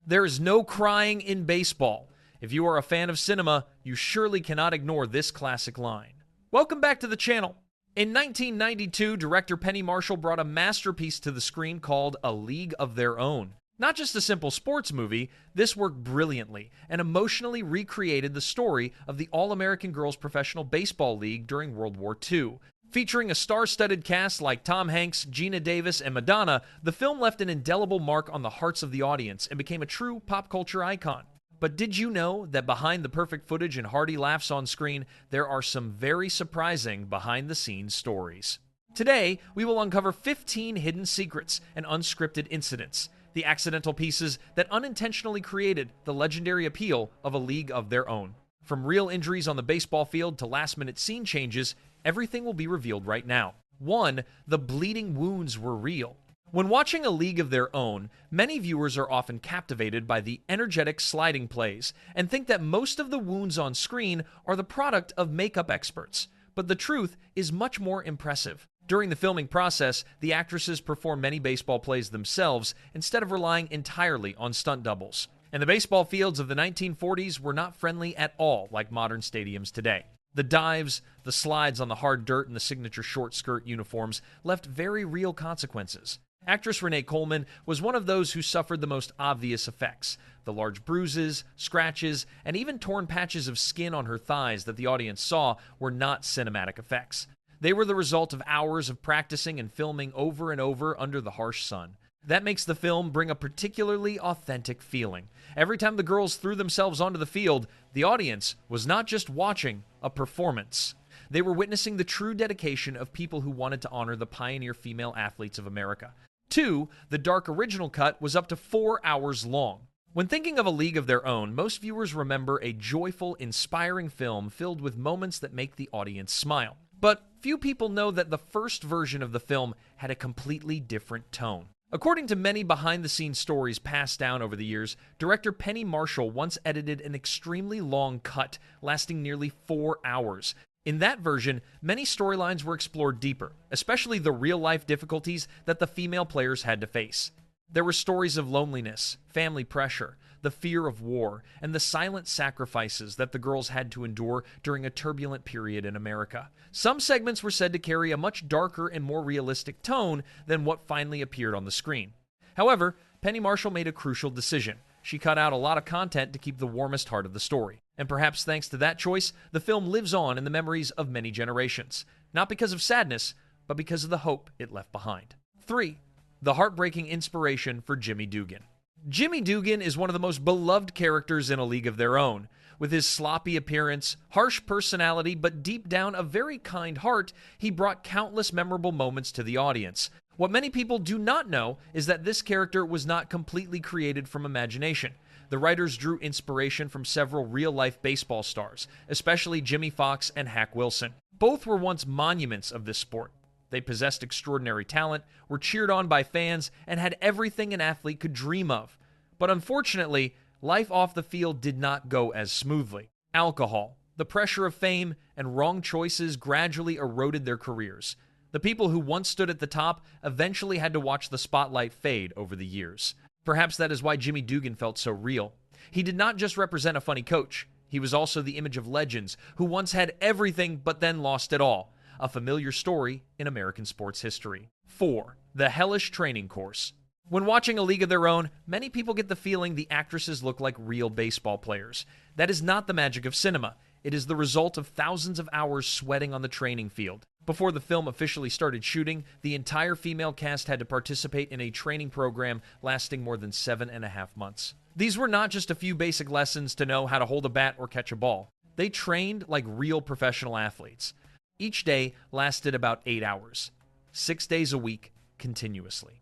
There is no crying in baseball. If you are a fan of cinema, you surely cannot ignore this classic line. Welcome back to the channel. In 1992, director Penny Marshall brought a masterpiece to the screen called A League of Their Own. Not just a simple sports movie, this worked brilliantly and emotionally recreated the story of the All-American Girls Professional Baseball League during World War II. Featuring a star-studded cast like Tom Hanks, Geena Davis, and Madonna, the film left an indelible mark on the hearts of the audience and became a true pop culture icon. But did you know that behind the perfect footage and hearty laughs on screen, there are some very surprising behind-the-scenes stories? Today, we will uncover 15 hidden secrets and unscripted incidents, the accidental pieces that unintentionally created the legendary appeal of A League of Their Own. From real injuries on the baseball field to last-minute scene changes, everything will be revealed right now. 1. The bleeding wounds were real. When watching A League of Their Own, many viewers are often captivated by the energetic sliding plays and think that most of the wounds on screen are the product of makeup experts. But the truth is much more impressive. During the filming process, the actresses performed many baseball plays themselves instead of relying entirely on stunt doubles. And the baseball fields of the 1940s were not friendly at all like modern stadiums today. The dives, the slides on the hard dirt, and the signature short skirt uniforms left very real consequences. Actress Renee Coleman was one of those who suffered the most obvious effects. The large bruises, scratches, and even torn patches of skin on her thighs that the audience saw were not cinematic effects. They were the result of hours of practicing and filming over and over under the harsh sun. That makes the film bring a particularly authentic feeling. Every time the girls threw themselves onto the field, the audience was not just watching a performance. They were witnessing the true dedication of people who wanted to honor the pioneer female athletes of America. 2. The dark original cut was up to 4 hours long. When thinking of A League of Their Own, most viewers remember a joyful, inspiring film filled with moments that make the audience smile. But few people know that the first version of the film had a completely different tone. According to many behind-the-scenes stories passed down over the years, director Penny Marshall once edited an extremely long cut, lasting nearly 4 hours. In that version, many storylines were explored deeper, especially the real-life difficulties that the female players had to face. There were stories of loneliness, family pressure, the fear of war, and the silent sacrifices that the girls had to endure during a turbulent period in America. Some segments were said to carry a much darker and more realistic tone than what finally appeared on the screen. However, Penny Marshall made a crucial decision. She cut out a lot of content to keep the warmest heart of the story. And perhaps thanks to that choice, the film lives on in the memories of many generations. Not because of sadness, but because of the hope it left behind. 3. The heartbreaking inspiration for Jimmy Dugan. Jimmy Dugan is one of the most beloved characters in A League of Their Own. With his sloppy appearance, harsh personality, but deep down a very kind heart, he brought countless memorable moments to the audience. What many people do not know is that this character was not completely created from imagination. The writers drew inspiration from several real-life baseball stars, especially Jimmy Fox and Hack Wilson. Both were once monuments of this sport. They possessed extraordinary talent, were cheered on by fans, and had everything an athlete could dream of. But unfortunately, life off the field did not go as smoothly. Alcohol, the pressure of fame, and wrong choices gradually eroded their careers. The people who once stood at the top eventually had to watch the spotlight fade over the years. Perhaps that is why Jimmy Dugan felt so real. He did not just represent a funny coach. He was also the image of legends who once had everything but then lost it all. A familiar story in American sports history. 4. The hellish training course. When watching A League of Their Own, many people get the feeling the actresses look like real baseball players. That is not the magic of cinema. It is the result of thousands of hours sweating on the training field. Before the film officially started shooting, the entire female cast had to participate in a training program lasting more than 7.5 months. These were not just a few basic lessons to know how to hold a bat or catch a ball. They trained like real professional athletes. Each day lasted about 8 hours, 6 days a week, continuously.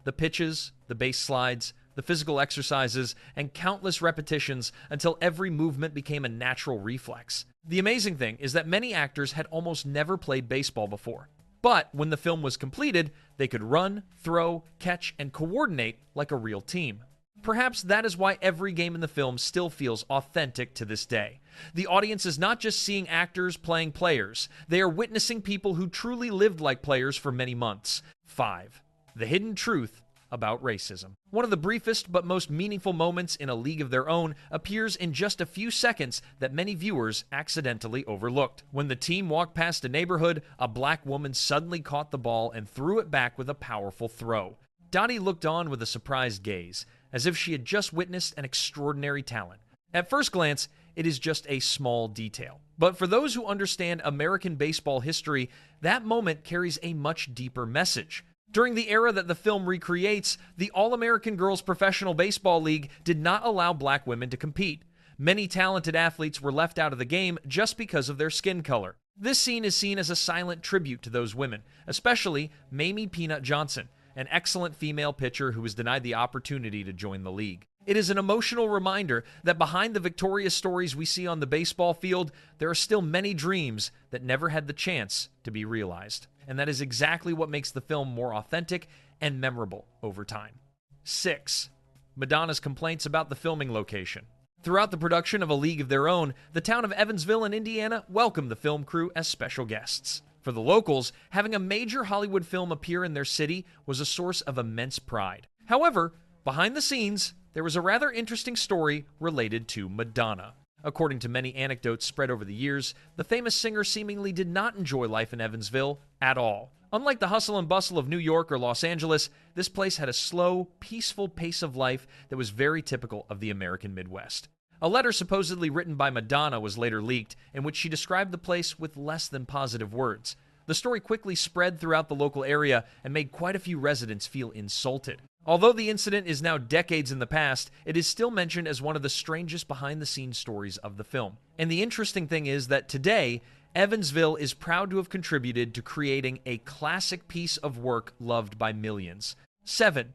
The pitches, the base slides, the physical exercises, and countless repetitions until every movement became a natural reflex. The amazing thing is that many actors had almost never played baseball before. But when the film was completed, they could run, throw, catch, and coordinate like a real team. Perhaps that is why every game in the film still feels authentic to this day. The audience is not just seeing actors playing players. They are witnessing people who truly lived like players for many months. 5. The hidden truth about racism. One of the briefest but most meaningful moments in A League of Their Own appears in just a few seconds that many viewers accidentally overlooked. When the team walked past a neighborhood, a black woman suddenly caught the ball and threw it back with a powerful throw. Dottie looked on with a surprised gaze, as if she had just witnessed an extraordinary talent. At first glance, it is just a small detail. But for those who understand American baseball history, that moment carries a much deeper message. During the era that the film recreates, the All-American Girls Professional Baseball League did not allow black women to compete. Many talented athletes were left out of the game just because of their skin color. This scene is seen as a silent tribute to those women, especially Mamie Peanut Johnson, an excellent female pitcher who was denied the opportunity to join the league. It is an emotional reminder that behind the victorious stories we see on the baseball field, there are still many dreams that never had the chance to be realized. And that is exactly what makes the film more authentic and memorable over time. 6. Madonna's complaints about the filming location. Throughout the production of A League of Their Own, the town of Evansville in Indiana welcomed the film crew as special guests. For the locals, having a major Hollywood film appear in their city was a source of immense pride. However, behind the scenes, there was a rather interesting story related to Madonna. According to many anecdotes spread over the years, the famous singer seemingly did not enjoy life in Evansville at all. Unlike the hustle and bustle of New York or Los Angeles, this place had a slow, peaceful pace of life that was very typical of the American Midwest. A letter supposedly written by Madonna was later leaked, in which she described the place with less than positive words. The story quickly spread throughout the local area and made quite a few residents feel insulted. Although the incident is now decades in the past, it is still mentioned as one of the strangest behind-the-scenes stories of the film. And the interesting thing is that today, Evansville is proud to have contributed to creating a classic piece of work loved by millions. 7.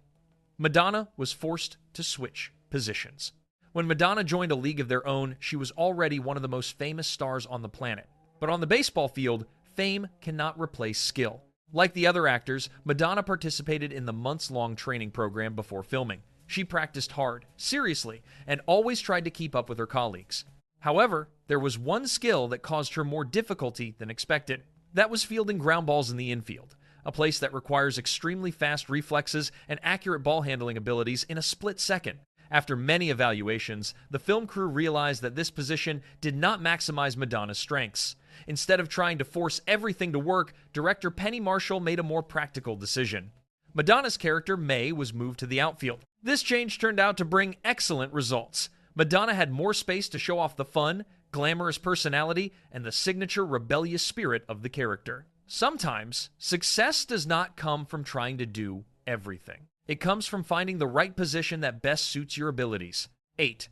Madonna was forced to switch positions. When Madonna joined A League of Their Own, she was already one of the most famous stars on the planet. But on the baseball field, fame cannot replace skill. Like the other actors, Madonna participated in the months-long training program before filming. She practiced hard, seriously, and always tried to keep up with her colleagues. However, there was one skill that caused her more difficulty than expected. That was fielding ground balls in the infield, a place that requires extremely fast reflexes and accurate ball handling abilities in a split second. After many evaluations, the film crew realized that this position did not maximize Madonna's strengths. Instead of trying to force everything to work, director Penny Marshall made a more practical decision. Madonna's character, May, was moved to the outfield. This change turned out to bring excellent results. Madonna had more space to show off the fun, glamorous personality, and the signature rebellious spirit of the character. Sometimes, success does not come from trying to do everything. It comes from finding the right position that best suits your abilities. 8.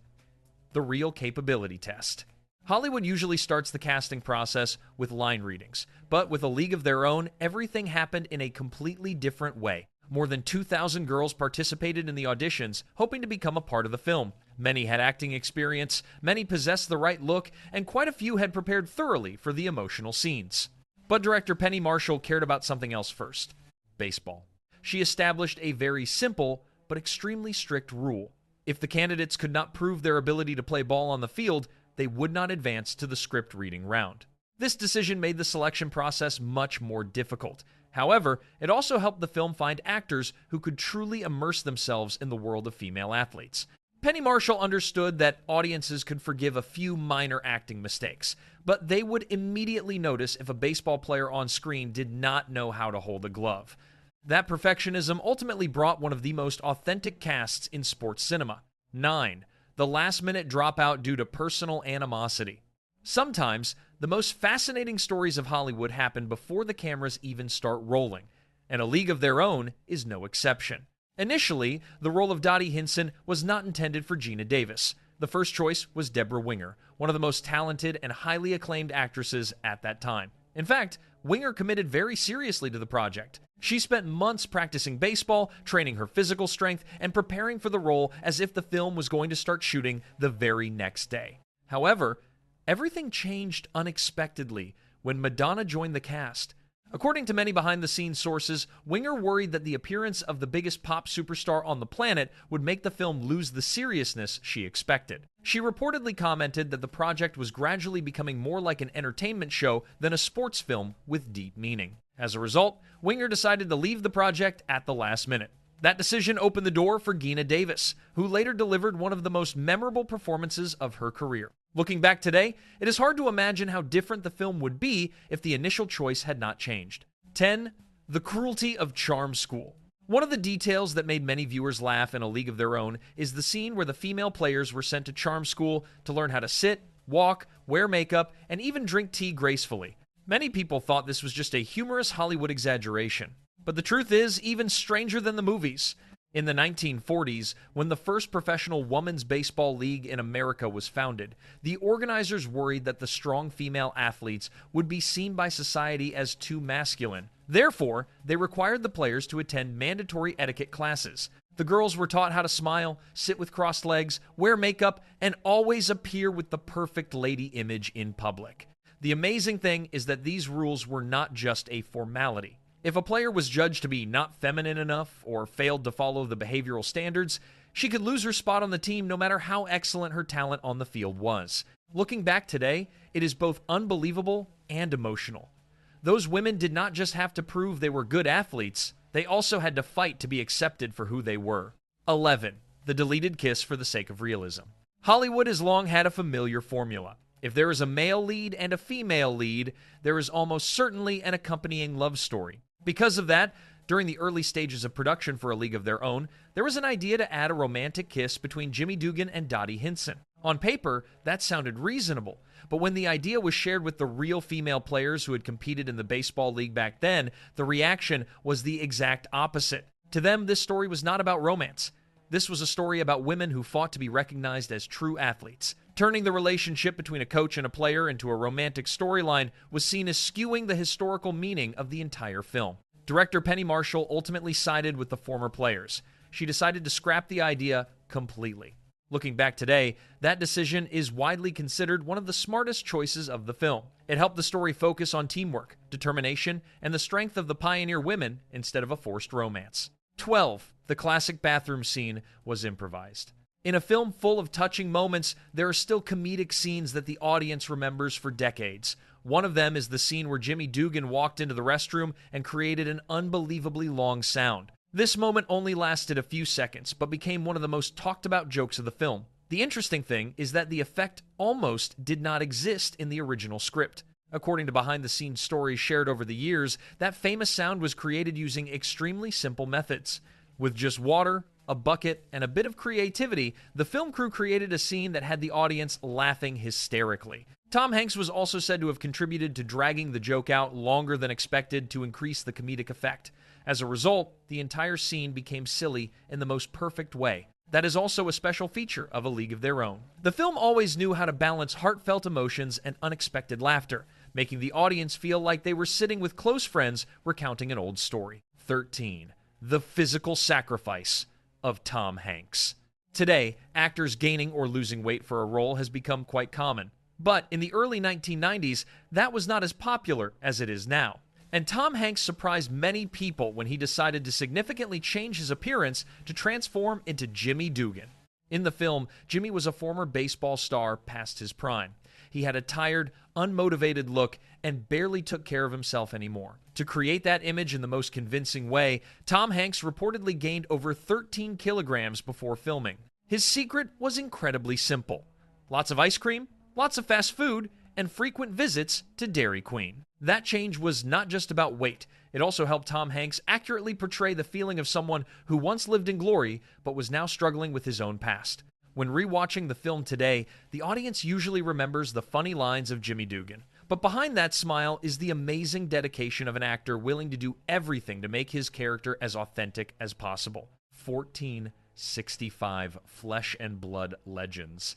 The real capability test. Hollywood usually starts the casting process with line readings, but with A League of Their Own, everything happened in a completely different way. More than 2,000 girls participated in the auditions, hoping to become a part of the film. Many had acting experience, many possessed the right look, and quite a few had prepared thoroughly for the emotional scenes. But director Penny Marshall cared about something else first: baseball. She established a very simple but extremely strict rule. If the candidates could not prove their ability to play ball on the field, they would not advance to the script reading round. This decision made the selection process much more difficult. However, it also helped the film find actors who could truly immerse themselves in the world of female athletes. Penny Marshall understood that audiences could forgive a few minor acting mistakes, but they would immediately notice if a baseball player on screen did not know how to hold a glove. That perfectionism ultimately brought one of the most authentic casts in sports cinema. 9. The last-minute dropout due to personal animosity. Sometimes, the most fascinating stories of Hollywood happen before the cameras even start rolling, and A League of Their Own is no exception. Initially, the role of Dottie Hinson was not intended for Geena Davis. The first choice was Deborah Winger, one of the most talented and highly acclaimed actresses at that time. In fact, Winger committed very seriously to the project. She spent months practicing baseball, training her physical strength, and preparing for the role as if the film was going to start shooting the very next day. However, everything changed unexpectedly when Madonna joined the cast. According to many behind-the-scenes sources, Winger worried that the appearance of the biggest pop superstar on the planet would make the film lose the seriousness she expected. She reportedly commented that the project was gradually becoming more like an entertainment show than a sports film with deep meaning. As a result, Winger decided to leave the project at the last minute. That decision opened the door for Geena Davis, who later delivered one of the most memorable performances of her career. Looking back today, it is hard to imagine how different the film would be if the initial choice had not changed. 10. The cruelty of charm school. One of the details that made many viewers laugh in A League of Their Own is the scene where the female players were sent to charm school to learn how to sit, walk, wear makeup, and even drink tea gracefully. Many people thought this was just a humorous Hollywood exaggeration. But the truth is even stranger than the movies. In the 1940s, when the first professional women's baseball league in America was founded, the organizers worried that the strong female athletes would be seen by society as too masculine. Therefore, they required the players to attend mandatory etiquette classes. The girls were taught how to smile, sit with crossed legs, wear makeup, and always appear with the perfect lady image in public. The amazing thing is that these rules were not just a formality. If a player was judged to be not feminine enough or failed to follow the behavioral standards, she could lose her spot on the team no matter how excellent her talent on the field was. Looking back today, it is both unbelievable and emotional. Those women did not just have to prove they were good athletes, they also had to fight to be accepted for who they were. 11. The deleted kiss for the sake of realism. Hollywood has long had a familiar formula. If there is a male lead and a female lead, there is almost certainly an accompanying love story. Because of that, during the early stages of production for A League of Their Own, there was an idea to add a romantic kiss between Jimmy Dugan and Dottie Hinson. On paper, that sounded reasonable, but when the idea was shared with the real female players who had competed in the baseball league back then, the reaction was the exact opposite. To them, this story was not about romance. This was a story about women who fought to be recognized as true athletes. Turning the relationship between a coach and a player into a romantic storyline was seen as skewing the historical meaning of the entire film. Director Penny Marshall ultimately sided with the former players. She decided to scrap the idea completely. Looking back today, that decision is widely considered one of the smartest choices of the film. It helped the story focus on teamwork, determination, and the strength of the pioneer women instead of a forced romance. 12. The classic bathroom scene was improvised. In a film full of touching moments, there are still comedic scenes that the audience remembers for decades. One of them is the scene where Jimmy Dugan walked into the restroom and created an unbelievably long sound. This moment only lasted a few seconds, but became one of the most talked about jokes of the film. The interesting thing is that the effect almost did not exist in the original script. According to behind-the-scenes stories shared over the years, that famous sound was created using extremely simple methods. With just water, a bucket, and a bit of creativity, the film crew created a scene that had the audience laughing hysterically. Tom Hanks was also said to have contributed to dragging the joke out longer than expected to increase the comedic effect. As a result, the entire scene became silly in the most perfect way. That is also a special feature of A League of Their Own. The film always knew how to balance heartfelt emotions and unexpected laughter, making the audience feel like they were sitting with close friends recounting an old story. 13. The physical sacrifice of Tom Hanks. Today, actors gaining or losing weight for a role has become quite common. But in the early 1990s, that was not as popular as it is now. And Tom Hanks surprised many people when he decided to significantly change his appearance to transform into Jimmy Dugan. In the film, Jimmy was a former baseball star past his prime. He had a tired, unmotivated look and barely took care of himself anymore. To create that image in the most convincing way, Tom Hanks reportedly gained over 13 kilograms before filming. His secret was incredibly simple. Lots of ice cream, lots of fast food, and frequent visits to Dairy Queen. That change was not just about weight. It also helped Tom Hanks accurately portray the feeling of someone who once lived in glory but was now struggling with his own past. When rewatching the film today, the audience usually remembers the funny lines of Jimmy Dugan. But behind that smile is the amazing dedication of an actor willing to do everything to make his character as authentic as possible. 1465 Flesh and Blood Legends.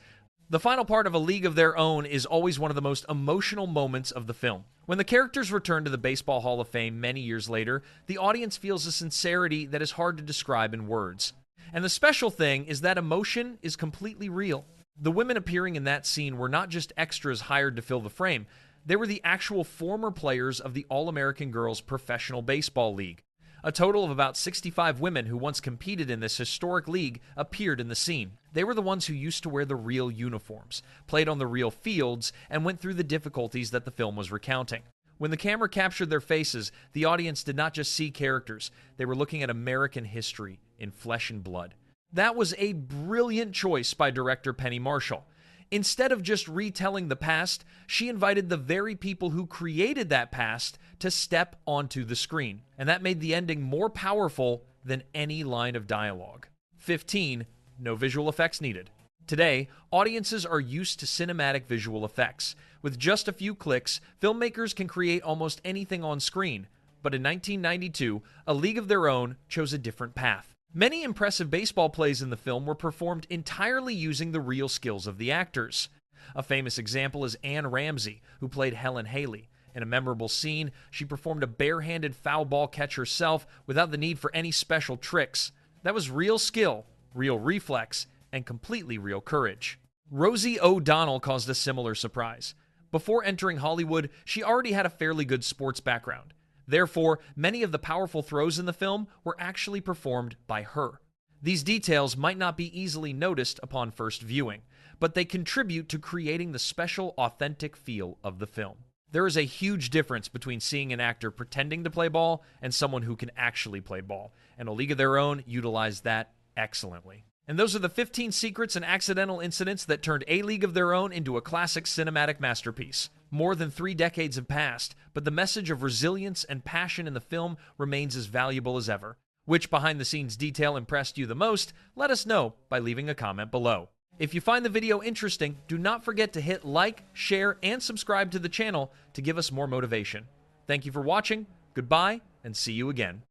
The final part of A League of Their Own is always one of the most emotional moments of the film. When the characters return to the Baseball Hall of Fame many years later, the audience feels a sincerity that is hard to describe in words. And the special thing is that emotion is completely real. The women appearing in that scene were not just extras hired to fill the frame. They were the actual former players of the All-American Girls Professional Baseball League. A total of about 65 women who once competed in this historic league appeared in the scene. They were the ones who used to wear the real uniforms, played on the real fields, and went through the difficulties that the film was recounting. When the camera captured their faces, the audience did not just see characters. They were looking at American history in flesh and blood. That was a brilliant choice by director Penny Marshall. Instead of just retelling the past, she invited the very people who created that past to step onto the screen, and that made the ending more powerful than any line of dialogue. 15. No visual effects needed. Today, audiences are used to cinematic visual effects. With just a few clicks, filmmakers can create almost anything on screen. But in 1992, A League of Their Own chose a different path. Many impressive baseball plays in the film were performed entirely using the real skills of the actors. A famous example is Anne Ramsey, who played Helen Haley. In a memorable scene, she performed a barehanded foul ball catch herself without the need for any special tricks. That was real skill, real reflex, and completely real courage. Rosie O'Donnell caused a similar surprise. Before entering Hollywood, she already had a fairly good sports background. Therefore, many of the powerful throws in the film were actually performed by her. These details might not be easily noticed upon first viewing, but they contribute to creating the special, authentic feel of the film. There is a huge difference between seeing an actor pretending to play ball and someone who can actually play ball, and A League of Their Own utilized that excellently. And those are the 15 secrets and accidental incidents that turned A League of Their Own into a classic cinematic masterpiece. More than 3 decades have passed, but the message of resilience and passion in the film remains as valuable as ever. Which behind-the-scenes detail impressed you the most? Let us know by leaving a comment below. If you find the video interesting, do not forget to hit like, share, and subscribe to the channel to give us more motivation. Thank you for watching, goodbye, and see you again.